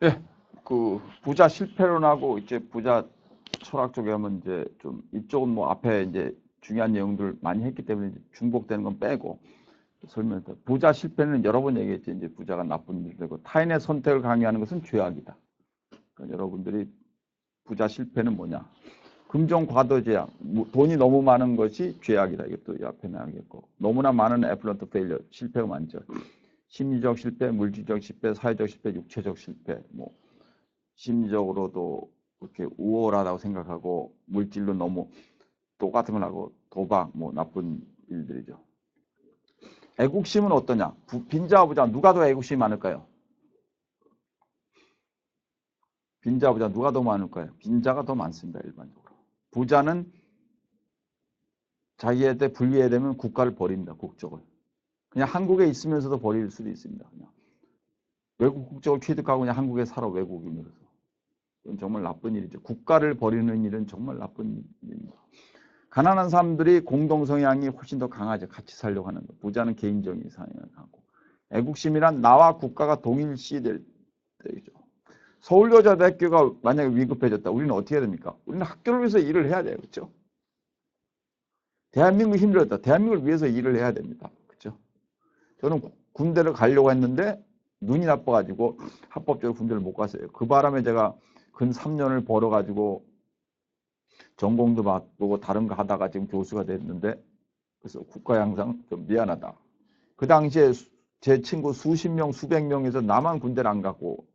예, 그 부자 실패론하고 이제 부자 철학 쪽에 하면 이제 좀 이쪽은 뭐 앞에 이제 중요한 내용들 많이 했기 때문에 이제 중복되는 건 빼고 설명해서 부자 실패는 여러 번 얘기했죠. 이제 부자가 나쁜 일 되고 타인의 선택을 강요하는 것은 죄악이다. 그러니까 여러분들이 부자 실패는 뭐냐? 금전 과도제약, 돈이 너무 많은 것이 죄악이다. 이것도 앞에 나오겠고 너무나 많은 애플런트 페일러 실패가 많죠. 심리적 실패, 물질적 실패, 사회적 실패, 육체적 실패, 뭐 심리적으로도 이렇게 우월하다고 생각하고 물질로 너무 똑같은 걸 하고 도박, 뭐 나쁜 일들이죠. 애국심은 어떠냐? 빈자와 부자 누가 더 애국심이 많을까요? 빈자와 부자 누가 더 많을까요? 빈자가 더 많습니다. 일반적으로. 부자는 자기한테 불리해되면 국가를 버립니다. 국적을. 그냥 한국에 있으면서도 버릴 수도 있습니다. 그냥. 외국 국적을 취득하고 그냥 한국에 살아 외국인으로서. 이건 정말 나쁜 일이죠. 국가를 버리는 일은 정말 나쁜 일입니다. 가난한 사람들이 공동 성향이 훨씬 더 강하죠. 같이 살려고 하는 거. 부자는 개인적인 성향이 강하고. 애국심이란 나와 국가가 동일시될 때이죠. 서울여자대학교가 만약에 위급해졌다. 우리는 어떻게 해야 됩니까? 우리는 학교를 위해서 일을 해야 돼요. 그렇죠? 대한민국이 힘들었다. 대한민국을 위해서 일을 해야 됩니다. 그렇죠? 저는 군대를 가려고 했는데 눈이 나빠가지고 합법적으로 군대를 못 갔어요. 그 바람에 제가 근 3년을 벌어가지고 전공도 바꾸고 다른 거 하다가 지금 교수가 됐는데 그래서 국가에 항상 좀 미안하다. 그 당시에 제 친구 수십 명, 수백 명에서 나만 군대를 안 갔고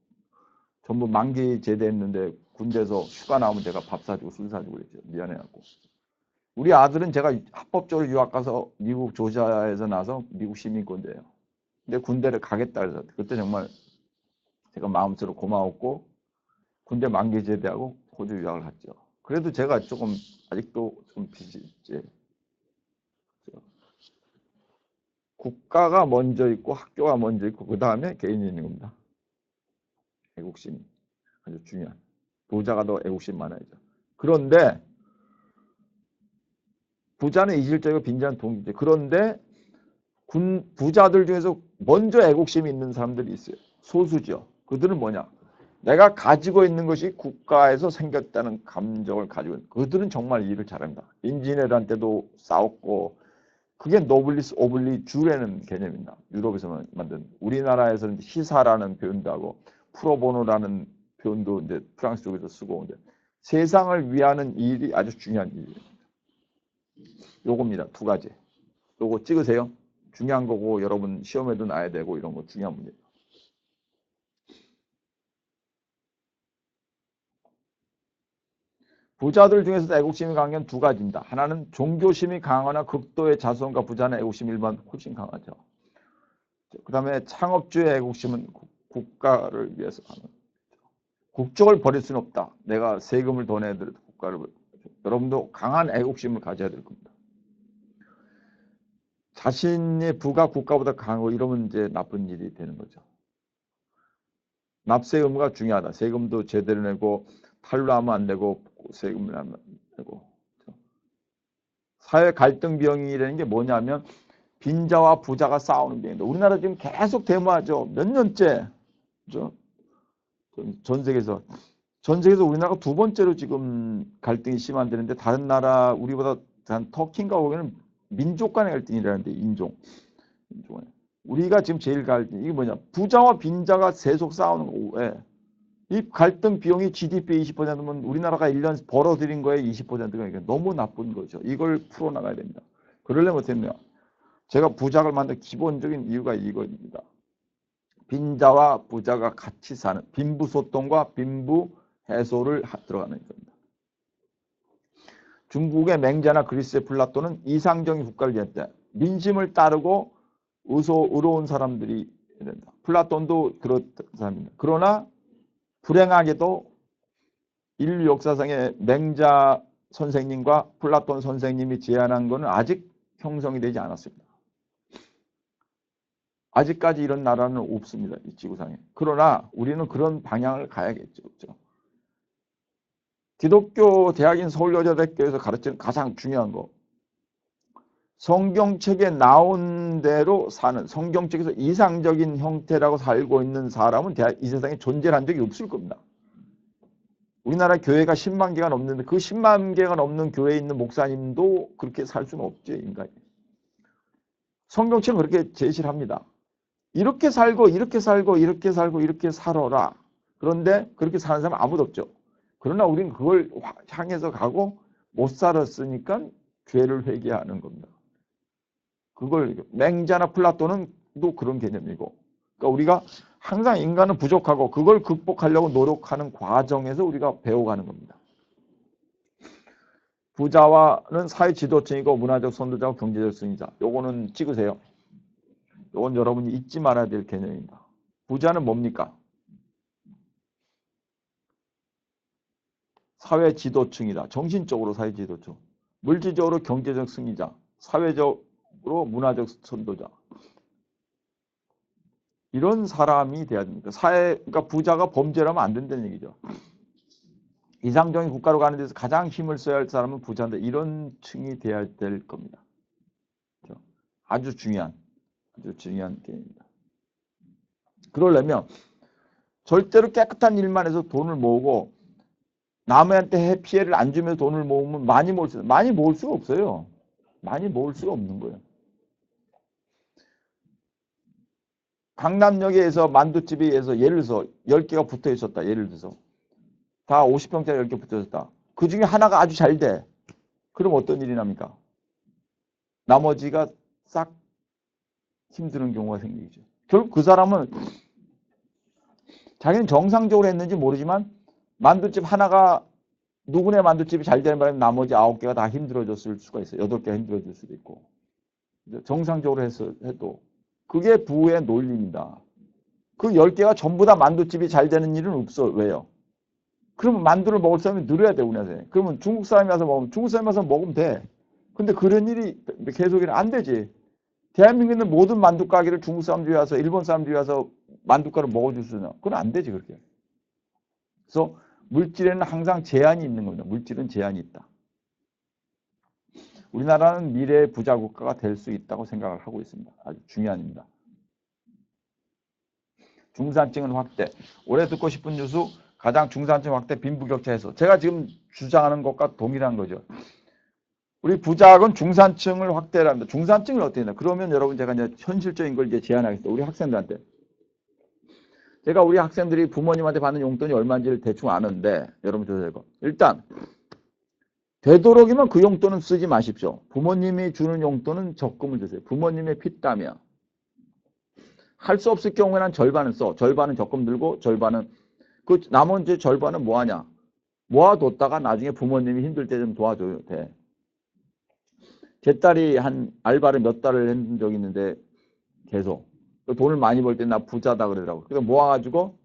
전부 만기 제대했는데 군대에서 휴가 나오면 제가 밥 사주고 술 사주고 그랬죠. 미안해갖고. 우리 아들은 제가 합법적으로 유학 가서 미국 조지아에서 나서 미국 시민권자예요. 근데 군대를 가겠다 그래서 그때 정말 제가 마음속으로 고마웠고 군대 만기 제대하고 호주 유학을 갔죠. 그래도 제가 조금 아직도 좀 빚이 있지. 국가가 먼저 있고 학교가 먼저 있고 그 다음에 개인이 있는 겁니다. 애국심이 아주 중요한. 부자가 더 애국심 많아야죠. 그런데 부자는 이질적이고 빈자는 동일제. 그런데 부자들 중에서 먼저 애국심이 있는 사람들이 있어요. 소수죠. 그들은 뭐냐? 내가 가지고 있는 것이 국가에서 생겼다는 감정을 가지고 있는. 그들은 정말 일을 잘합니다. 인지니어한테도 싸웠고 그게 노블리스 오블리 주라는 개념입니다. 유럽에서 만든. 우리나라에서는 시사라는 표현도 하고 프로보노라는 표현도 이제 프랑스 쪽에서 쓰고 이제 세상을 위하는 일이 아주 중요한 일이에요. 요겁니다. 두 가지. 요거 찍으세요. 중요한 거고 여러분 시험에도 나야 되고 이런 거 중요한 문제예요. 부자들 중에서도 애국심이 강한 건 두 가지입니다. 하나는 종교심이 강하거나 극도의 자손과 부자는 애국심이 일반 훨씬 강하죠. 그 다음에 창업주의 애국심은 국가를 위해서 하는. 국적을 버릴 수는 없다. 내가 세금을 더 내더라도 국가를. 여러분도 강한 애국심을 가져야 될 겁니다. 자신의 부가 국가보다 강하고 이러면 이제 나쁜 일이 되는 거죠. 납세 의무가 중요하다. 세금도 제대로 내고 탈루하면 안 되고 세금을 안 내고. 사회 갈등 비용이라는 게 뭐냐면 빈자와 부자가 싸우는 비용인데 우리나라 지금 계속 데모하죠. 몇 년째. 그렇죠? 전 세계에서 우리나라가 두 번째로 지금 갈등이 심한데는데 다른 나라 우리보다 한 터키인가 거기는 민족 간의 갈등이라는데 인종. 우리가 지금 제일 갈등 이게 뭐냐? 부자와 빈자가 계속 싸우는 거고 왜? 이 갈등 비용이 GDP의 20%면 우리나라가 1년 벌어들인 거에 20%가 너무 나쁜 거죠. 이걸 풀어나가야 됩니다. 그러려면 어떻게 했냐? 제가 부작을 만든 기본적인 이유가 이거입니다. 빈자와 부자가 같이 사는 빈부소통과 빈부 해소를 들어가는 겁니다. 중국의 맹자나 그리스의 플라톤은 이상적인 국가를 지냈다. 민심을 따르고 의로운 사람들이 된다. 플라톤도 그런 사람입니다. 그러나 불행하게도 인류 역사상의 맹자 선생님과 플라톤 선생님이 제안한 것은 아직 형성이 되지 않았습니다. 아직까지 이런 나라는 없습니다. 이 지구상에. 그러나 우리는 그런 방향을 가야겠죠. 그렇죠? 기독교 대학인 서울여자대학교에서 가르치는 가장 중요한 거. 성경책에 나온 대로 사는, 성경책에서 이상적인 형태라고 살고 있는 사람은 이 세상에 존재한 적이 없을 겁니다. 우리나라 교회가 10만 개가 넘는데 그 10만 개가 넘는 교회에 있는 목사님도 그렇게 살 수는 없죠, 인간이. 성경책은 그렇게 제시를 합니다. 이렇게 살고 이렇게 살고 이렇게 살고 이렇게 살아라. 그런데 그렇게 사는 사람은 아무도 없죠. 그러나 우리는 그걸 향해서 가고 못 살았으니까 죄를 회개하는 겁니다. 그걸 맹자나 플라톤은 또 그런 개념이고, 그러니까 우리가 항상 인간은 부족하고 그걸 극복하려고 노력하는 과정에서 우리가 배워가는 겁니다. 부자와는 사회 지도층이고 문화적 선도자와 경제적 승리자. 요거는 찍으세요. 요건 여러분이 잊지 말아야 될 개념입니다. 부자는 뭡니까? 사회 지도층이다. 정신적으로 사회 지도층. 물질적으로 경제적 승리자. 사회적으로 문화적 선도자. 이런 사람이 돼야 됩니다. 그러니까 부자가 범죄를 하면 안 된다는 얘기죠. 이상적인 국가로 가는 데서 가장 힘을 써야 할 사람은 부자인데 이런 층이 돼야 될 겁니다. 그렇죠? 아주 중요한 개념입니다. 그러려면 절대로 깨끗한 일만 해서 돈을 모으고 남한테 피해를 안 주면서 돈을 모으면 많이 모을 수가 없어요. 많이 모을 수가 없는 거예요. 강남역에서 만두집에서 예를 들어서 10개가 붙어 있었다. 예를 들어서 다 50평짜리 10개 붙어 있었다. 그 중에 하나가 아주 잘 돼. 그럼 어떤 일이 납니까? 나머지가 싹 힘드는 경우가 생기죠. 결국 그 사람은 자기는 정상적으로 했는지 모르지만 만두집 하나가 누구네 만두집이 잘 되는 바람에 나머지 9개가 다 힘들어졌을 수가 있어요. 8개가 힘들어질 수도 있고. 정상적으로 해도 그게 부의 논리입니다. 그 10개가 전부 다 만두집이 잘 되는 일은 없어. 왜요? 그러면 만두를 먹을 사람이 늘어야 돼, 우리나라에. 그러면 중국 사람이 와서 먹으면 중국 사람이 와서 먹으면 돼. 근데 그런 일이 계속이면 안 되지. 대한민국에 있는 모든 만두 가게를 중국 사람들이 와서 일본 사람들이 와서 만두가를 먹어줄 수 있나? 그건 안 되지, 그렇게. 그래서 물질에는 항상 제한이 있는 겁니다. 물질은 제한이 있다. 우리나라는 미래의 부자 국가가 될 수 있다고 생각을 하고 있습니다. 아주 중요한 일입니다. 중산층은 확대. 올해 듣고 싶은 뉴스 가장 중산층 확대 빈부격차 해소. 제가 지금 주장하는 것과 동일한 거죠. 우리 부자학은 중산층을 확대를 합니다. 중산층을 어떻게 했나? 그러면 여러분 제가 이제 현실적인 걸 이제 제안하겠습니다. 우리 학생들한테. 제가 우리 학생들이 부모님한테 받는 용돈이 얼마인지를 대충 아는데 여러분 들으세요. 일단 되도록이면 그 용돈은 쓰지 마십시오. 부모님이 주는 용돈은 적금을 드세요. 부모님의 피땀이야. 할 수 없을 경우에는 절반은 써. 절반은 적금 들고 절반은 그 나머지 절반은 뭐하냐. 모아뒀다가 나중에 부모님이 힘들 때 좀 도와줘도 돼. 제 딸이 한 알바를 몇 달을 했던 적이 있는데 계속 돈을 많이 벌 때 나 부자다 그러더라고. 그래서 모아가지고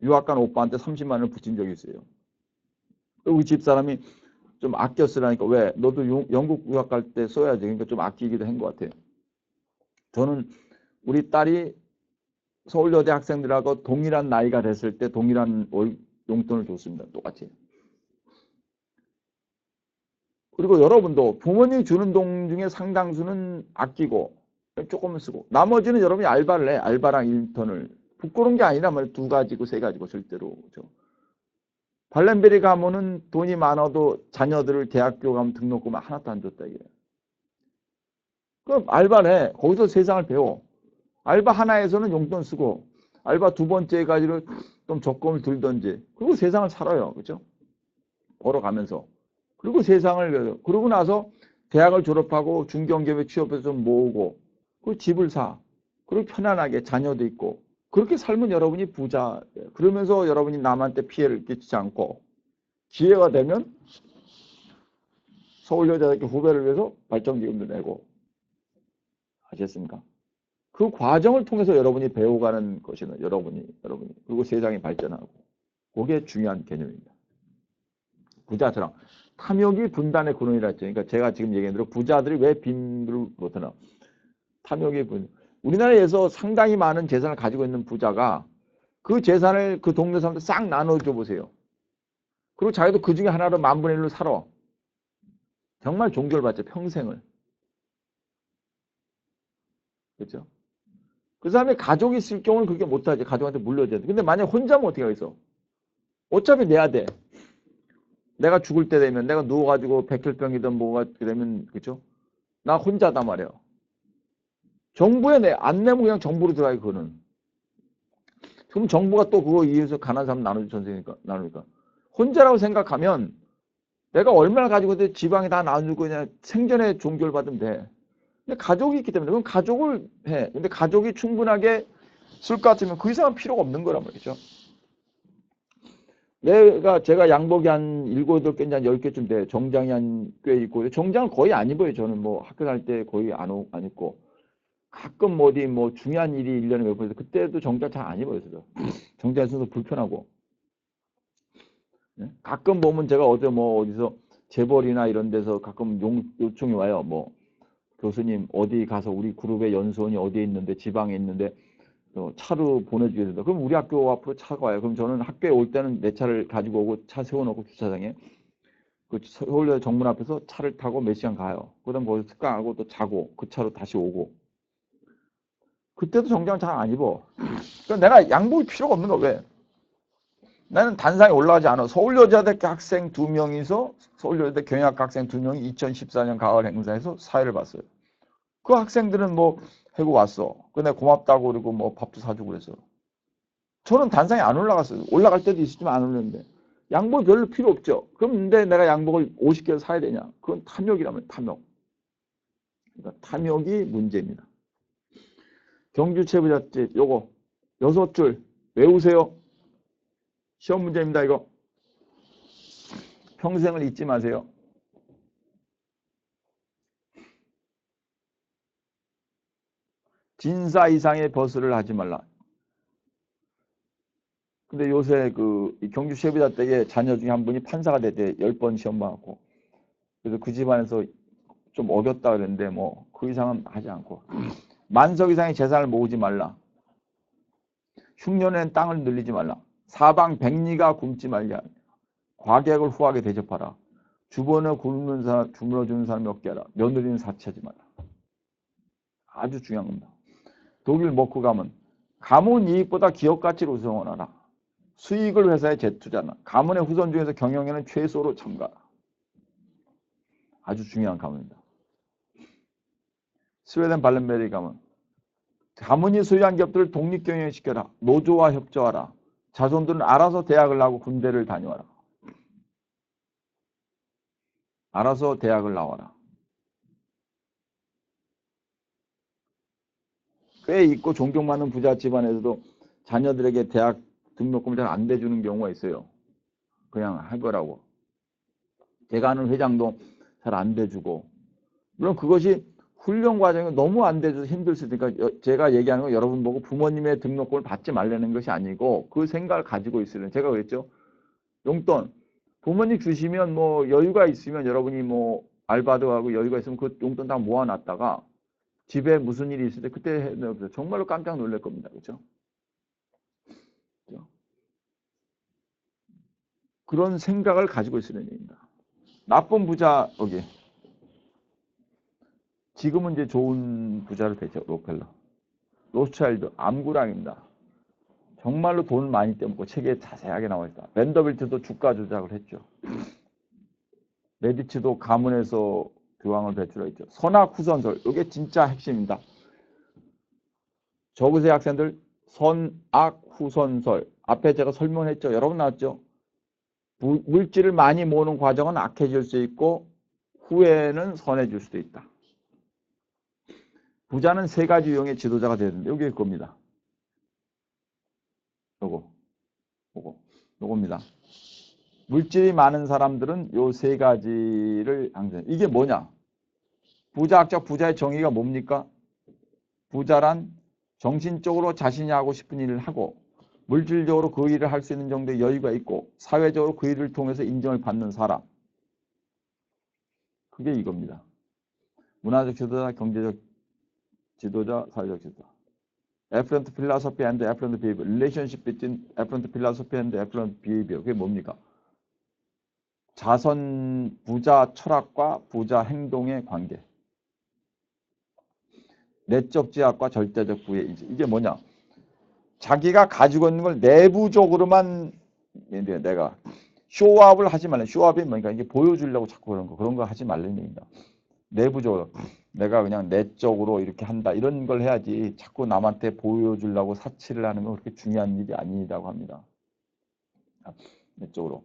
유학 간 오빠한테 30만 원을 붙인 적이 있어요. 우리 집사람이 좀 아껴 쓰라니까 왜? 너도 영국 유학 갈 때 써야지. 그러니까 좀 아끼기도 한 것 같아요. 저는 우리 딸이 서울여대 학생들하고 동일한 나이가 됐을 때 동일한 용돈을 줬습니다. 똑같이. 그리고 여러분도 부모님이 주는 돈 중에 상당수는 아끼고 조금은 쓰고 나머지는 여러분이 알바를 해. 알바랑 인턴을. 부끄러운 게 아니라 말 2가지고 3가지고 절대로. 그렇죠? 발렌베리 가면은 돈이 많아도 자녀들을 대학교 가면 등록금을 하나도 안 줬다 이게. 그럼 알바를 해. 거기서 세상을 배워. 알바 하나에서는 용돈 쓰고 알바 2번째 가지로 좀 적금을 들던지 그리고 세상을 살아요. 그렇죠? 벌어가면서. 그리고 세상을 그러고 나서 대학을 졸업하고 중견기업에 취업해서 좀 모으고 그리고 집을 사. 그리고 편안하게 자녀도 있고 그렇게 살면 여러분이 부자. 그러면서 여러분이 남한테 피해를 끼치지 않고 기회가 되면 서울여자대학교 후배를 위해서 발전기금도 내고 아셨습니까? 그 과정을 통해서 여러분이 배워가는 것이는 여러분이 그리고 세상이 발전하고 그게 중요한 개념입니다. 부자처럼 탐욕이 분단의 근원이라 했죠. 그러니까 제가 지금 얘기한 대로 부자들이 왜 빈부를 못하나. 탐욕이 우리나라에서 상당히 많은 재산을 가지고 있는 부자가 그 재산을 그 동네 사람들 싹 나눠줘 보세요. 그리고 자기도 그 중에 하나로 10,000분의 1로 살아. 정말 존경을 받죠. 평생을. 그렇죠? 그 사람이 가족이 있을 경우는 그렇게 못하지. 가족한테 물려줘야 돼. 근데 만약 혼자면 어떻게 하겠어? 어차피 내야 돼. 내가 죽을 때 되면 내가 누워가지고 백혈병이든 뭐가 되면 그죠? 나 혼자단 말이에요. 정부에 안 내면 그냥 정부로 들어가요. 그거는. 그럼 정부가 또 그거 이해해서 가난한 사람 나누지 전세니까 나누니까 혼자라고 생각하면 내가 얼마나 가지고 있는데 지방에 다 나눠주고 그냥 생전에 종교를 받으면 돼. 근데 가족이 있기 때문에 그럼 가족을 해. 근데 가족이 충분하게 쓸 것 같으면 그 이상은 필요가 없는 거란 말이죠. 제가 양복이 한 7, 8개인지 한 10개쯤 돼. 정장이 한 꽤 있고. 정장은 거의 안 입어요. 저는 뭐 학교 다닐 때 거의 안 입고. 가끔 뭐 어디 뭐 중요한 일이 1년에 몇 번 있어. 그때도 정장 잘 안 입어요. 정장 있어서 불편하고. 네? 가끔 보면 제가 어디서 재벌이나 이런 데서 가끔 요청이 와요. 뭐 교수님 어디 가서 우리 그룹의 연수원이 어디에 있는데 지방에 있는데 차로 보내주게 된다. 그럼 우리 학교 앞으로 차가 와요. 그럼 저는 학교에 올 때는 내 차를 가지고 오고 차 세워놓고 주차장에 그 서울대 정문 앞에서 차를 타고 몇 시간 가요. 그다음 거기서 특강하고 또 자고 그 차로 다시 오고. 그때도 정장 잘 안 입어. 그러니까 내가 양복이 필요가 없는 거 왜? 나는 단상에 올라가지 않아. 서울여자대학교 학생 2명이서 서울여자대 경영학과 학생 2명이 2014년 가을 행사에서 사회를 봤어요. 그 학생들은 뭐 해고 왔어. 근데 고맙다고 그러고 뭐 밥도 사주고 그래서. 저는 단상에 안 올라갔어요. 올라갈 때도 있었지만 안 올랐는데. 양복이 별로 필요 없죠. 그럼 근데 내가 양복을 50개를 사야 되냐? 그건 탐욕이라면 탐욕. 그러니까 탐욕이 문제입니다. 경주체부잣집 요거 6줄 외우세요. 시험 문제입니다. 이거. 평생을 잊지 마세요. 진사 이상의 버스를 하지 말라. 근데 요새 그 경주 셰비다 댁에 자녀 중에 한 분이 판사가 됐대. 10번 시험 봐갖고. 그래서 그 집안에서 좀 어겼다 그랬는데 뭐 그 이상은 하지 않고. 만석 이상의 재산을 모으지 말라. 흉년엔 땅을 늘리지 말라. 사방 백리가 굶지 말라. 과객을 후하게 대접하라. 주번에 굶어주는 사람이 없게 하라. 며느리는 사치하지 말라. 아주 중요한 겁니다. 독일 먹고 가면 가문 이익보다 기업 가치를 우선하라. 수익을 회사에 재투자하라. 가문의 후손 중에서 경영에는 최소로 참가하라. 아주 중요한 가문입니다. 스웨덴 발렌베리 가문 가문이 소유한 기업들을 독립경영시켜라. 노조와 협조하라. 자손들은 알아서 대학을 나오고 군대를 다녀와라. 알아서 대학을 나와라. 꽤 있고 존경받는 부자 집안에서도 자녀들에게 대학 등록금을 잘 안 대주는 경우가 있어요. 그냥 할 거라고. 제가 아는 회장도 잘 안 대주고. 물론 그것이 훈련 과정이 너무 안 돼서 힘들 수 있으니까 제가 얘기하는 건 여러분 보고 부모님의 등록금을 받지 말라는 것이 아니고 그 생각을 가지고 있으려는 제가 그랬죠. 용돈 부모님 주시면 뭐 여유가 있으면 여러분이 뭐 알바도 하고 여유가 있으면 그 용돈 다 모아놨다가 집에 무슨 일이 있을 때 그때 정말로 깜짝 놀랄 겁니다. 그렇죠? 그런 생각을 가지고 있으려는 얘기입니다. 나쁜 부자 여기 지금은 이제 좋은 부자로 되죠. 록펠러. 로스차일드 암구랑입니다. 정말로 돈 많이 떼먹고 책에 자세하게 나와 있다. 벤더빌트도 주가 조작을 했죠. 메디치도 가문에서 교황을 배출했죠. 선악 후선설 이게 진짜 핵심입니다. 적으세요 학생들. 선악 후선설 앞에 제가 설명했죠. 여러분 나왔죠. 물질을 많이 모으는 과정은 악해질 수 있고 후에는 선해질 수도 있다. 부자는 3가지 유형의 지도자가 되야 된다. 여기 겁니다. 요겁니다. 물질이 많은 사람들은 요 3가지를 항상 이게 뭐냐? 부자학적 부자의 정의가 뭡니까? 부자란 정신적으로 자신이 하고 싶은 일을 하고 물질적으로 그 일을 할 수 있는 정도의 여유가 있고 사회적으로 그 일을 통해서 인정을 받는 사람. 그게 이겁니다. 문화적 지도자, 경제적 지도자, 사회적 지도자. Affluent philosophy and affluent behavior. Relationship between affluent philosophy and affluent behavior. 그게 뭡니까? 자선 부자 철학과 부자 행동의 관계. 내적 지압과 절대적 부의 이게 뭐냐? 자기가 가지고 있는 걸 내부적으로만 내가 쇼업을 하지 말라. 쇼업이 뭐니까 이게 보여주려고 자꾸 그런 거 하지 말라는 얘기다. 내부적으로 내가 그냥 내적으로 이렇게 한다 이런 걸 해야지 자꾸 남한테 보여주려고 사치를 하는 건 그렇게 중요한 일이 아니라고 합니다. 내적으로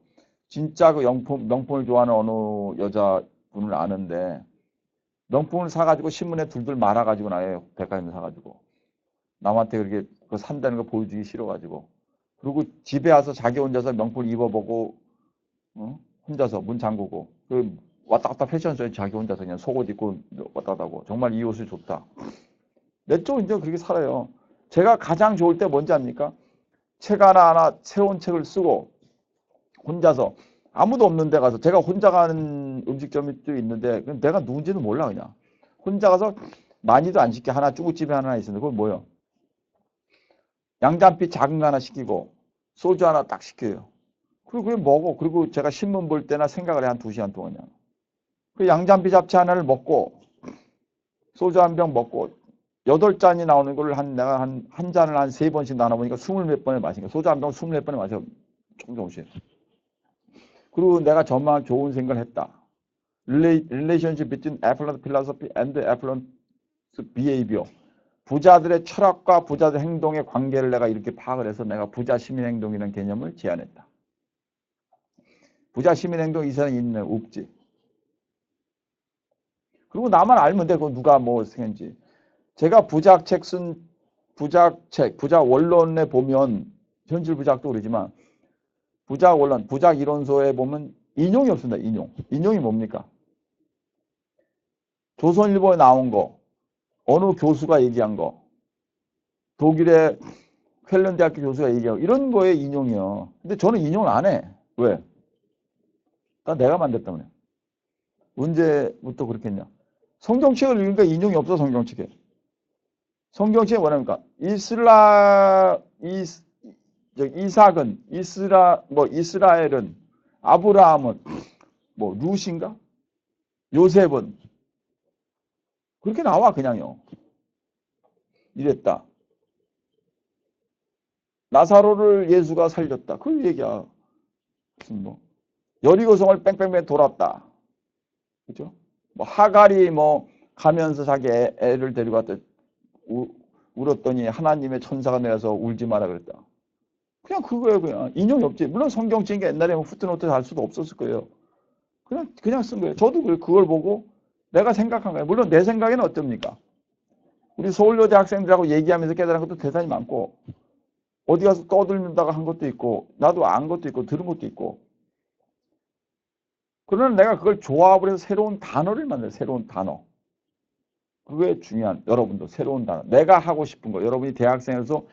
진짜 그 명품을 좋아하는 어느 여자분을 아는데 명품을 사가지고 신문에 둘둘 말아가지고 나요 백화점 사가지고 남한테 그렇게 그거 산다는 거 보여주기 싫어가지고 그리고 집에 와서 자기 혼자서 명품을 입어보고 혼자서 문 잠그고 그 왔다 갔다 패션쇼에 자기 혼자서 그냥 속옷 입고 왔다 갔다 하고 정말 이 옷이 좋다. 내 쪽은 이제 그렇게 살아요. 제가 가장 좋을 때 뭔지 압니까? 책 하나 새로운 책을 쓰고 혼자서 아무도 없는 데 가서 제가 혼자 가는 음식점이 또 있는데 내가 누군지도 몰라 그냥 혼자 가서 많이도 안 시켜 하나 중국집에 하나 있었는데 그건 뭐예요? 양잔피 작은 거 하나 시키고 소주 하나 딱 시켜요. 그리고 그게 먹어. 그리고 제가 신문 볼 때나 생각을 해 한 2시간 동안 그냥. 그 양잔피 잡채 하나를 먹고 소주 한 병 먹고 8잔이 나오는 걸 내가 한 잔을 한 3번씩 나눠 보니까 20몇 번을 마신 거야. 소주 한 병 24번을 마셔. 조금씩. 그리고 내가 정말 좋은 생각을 했다. Relationship between affluent philosophy and affluent behavior. 부자들의 철학과 부자들의 행동의 관계를 내가 이렇게 파악을 해서 내가 부자 시민 행동이라는 개념을 제안했다. 부자 시민 행동 이 사람이 있네 없지. 그리고 나만 알면 돼. 그거 누가 뭐 생겼지. 제가 부자책 쓴 부자 원론에 보면 현실 부자학도 그러지만 부자 원론, 부자 이론서에 보면 인용이 없습니다. 인용이 뭡니까? 조선일보에 나온 거, 어느 교수가 얘기한 거, 독일의 쾰른대학교 교수가 얘기하고 이런 거에 인용이요. 근데 저는 인용을 안 해. 왜? 다 내가 만들었다 때문에. 언제부터 그렇겠냐? 성경책을 읽으니까 인용이 없어. 성경책에. 성경책에 뭐랍니까? 이삭은 이스라엘은 아브라함은 룻인가? 요셉은 그렇게 나와 그냥요. 이랬다. 나사로를 예수가 살렸다. 그 얘기야. 무슨 여리고성을 뺑뺑뺑 돌았다. 그죠? 하갈이 가면서 자기 애를 데리고 왔다. 울었더니 하나님의 천사가 내려서 울지 마라 그랬다. 그냥 그거예요. 그냥 인용이 없지. 물론 성경책이 옛날에 후트노트 할 수도 없었을 거예요. 그냥 쓴 거예요. 저도 그걸 보고 내가 생각한 거예요. 물론 내 생각에는 어떻습니까? 우리 서울여대 학생들하고 얘기하면서 깨달은 것도 대단히 많고 어디 가서 떠들다가 한 것도 있고 나도 안 것도 있고 들은 것도 있고 그러나 내가 그걸 조합을 해서 새로운 단어를 만들어요. 새로운 단어. 그게 중요한 여러분도 새로운 단어. 내가 하고 싶은 거. 여러분이 대학생에서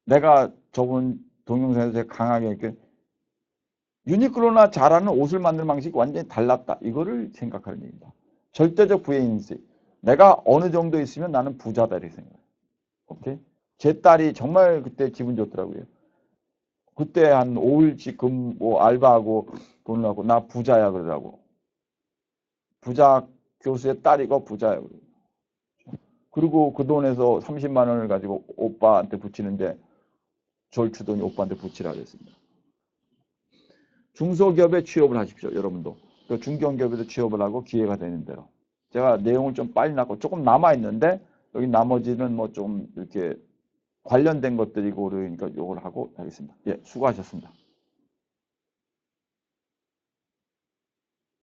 내가 저번 동영상에서 강하게 이렇게 유니클로나 잘하는 옷을 만드는 방식이 완전히 달랐다. 이거를 생각하는 얘기입니다. 절대적 부의 인식. 내가 어느 정도 있으면 나는 부자다 이렇게 생각해요. 오케이? 제 딸이 정말 그때 기분 좋더라고요. 그때 한 5일씩 알바하고 돈을 하고 나 부자야 그러더라고. 부자 교수의 딸이고 부자야 그러더라고. 그리고 그 돈에서 30만 원을 가지고 오빠한테 붙이는데 절주돈이 오빠한테 붙이라 그랬습니다. 중소기업에 취업을 하십시오. 여러분도. 또 중견기업에도 취업을 하고 기회가 되는 대로. 제가 내용을 좀 빨리 나고 조금 남아있는데 여기 나머지는 좀 이렇게 관련된 것들이고 그러니까 요걸 하고 하겠습니다. 예, 수고하셨습니다.